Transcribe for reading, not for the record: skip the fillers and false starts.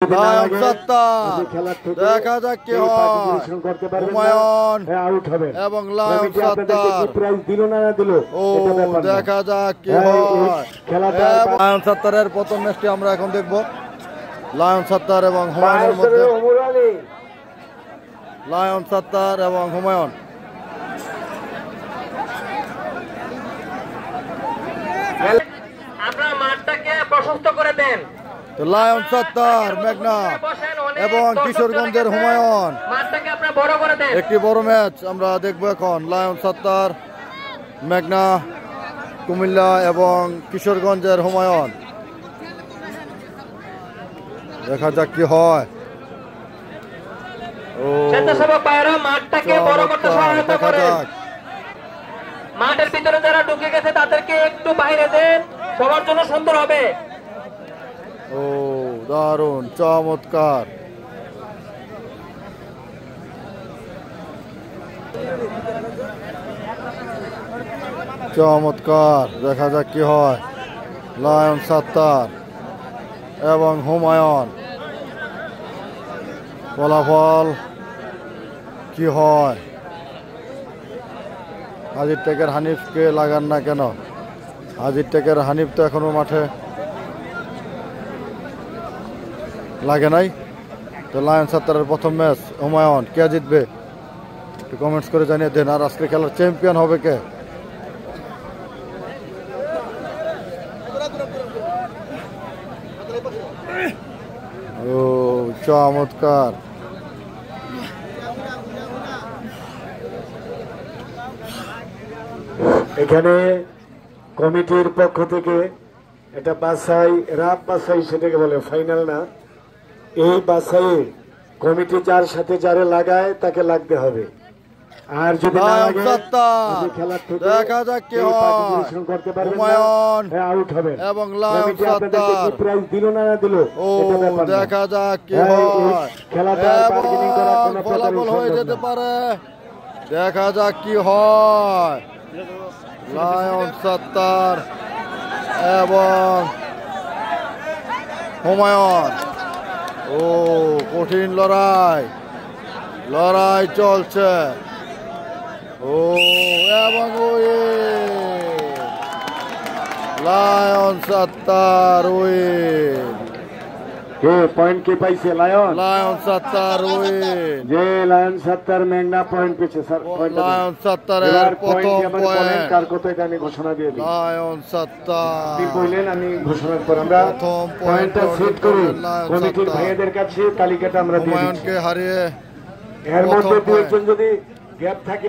Lion সত্তার দেখা যাক কি হয়। হুমায়ুন এবং লায়ন সত্তার ও দেখা যাক কি হয়। লায়ন সত্তারের প্রথম ম্যাচটি আমরা এখন দেখব। লায়ন সত্তার এবং হুমায়ুনের মধ্যে। লায়ন সত্তার এবং হুমায়ুন। আপনারা মাঠটাকে প্রশস্ত করে দেন। লায়ন সত্তার মেঘনা এবং কিশোরগঞ্জের হুমায়ুন একটি বড় ম্যাচ আমরা দেখবো এখন। লায়ন সত্তার মেঘনা কুমিল্লা এবং কিশোরগঞ্জের হুমায়ুন দেখা যাক কি হয়। মাঠের ভিতরে যারা ঢুকে গেছে তাদেরকে একটু বাইরে দেন, সবার জন্য সুন্দর হবে। ও দারুণ চমৎকার। চমৎকার দেখা যাক কি হয়। লায়ন সত্তার এবং হুমায়ুন ফলাফল কি হয়। হাজির টেকের হানিফকে লাগান না কেন? হাজির টেকের হানিফ তো এখনো মাঠে লাগে নাই। তো লায়ন সত্তারের প্রথম ম্যাচ হুমায়ুন কে জিতবে একটু কমেন্টস করে জানিয়ে দেন। আর আজকে খেলার চ্যাম্পিয়ন হবে কে? ও চমৎকার। এখানে কমিটির পক্ষ থেকে এটা বাছাই, রাত বাছাই সেটাকে বলে, ফাইনাল না। এই বাছাই কমিটি যার সাথে যারে লাগায় তাকে লাগতে হবে। আর যদি দেখা যাক কি হয়। হুমায়ুন আউট হবে এবং লায়ন সত্তার প্রাইজ দিল না দিল ও দেখা যাক কি হয়। ফলাফল হয়ে যেতে পারে। দেখা যাক কি হয়। লায়ন সত্তার এবং হুমায়ুন ও কঠিন লড়াই চলছে। ও এবং লায়ন সত্তার উইন। পয়েন্ট কে পাইছে? লায়ন সত্তার উইন। যে লায়ন সত্তার মেঘনা পয়েন্ট পেয়েছে স্যার। লায়ন সত্তারের প্রথম পয়েন্ট। কার কত এটা আমি ঘোষণা দিয়ে দিই। লায়ন সত্তার আপনি বললেন, আমি ঘোষণার পর আমরা প্রথম পয়েন্টটা সেট করি। কমিটির ভাইদের কাছে তালিকাটা আমরা দিয়ে দিচ্ছি। হুমায়ুনকে হারিয়ে এর মধ্যে দুইজন যদি গ্যাপ থাকে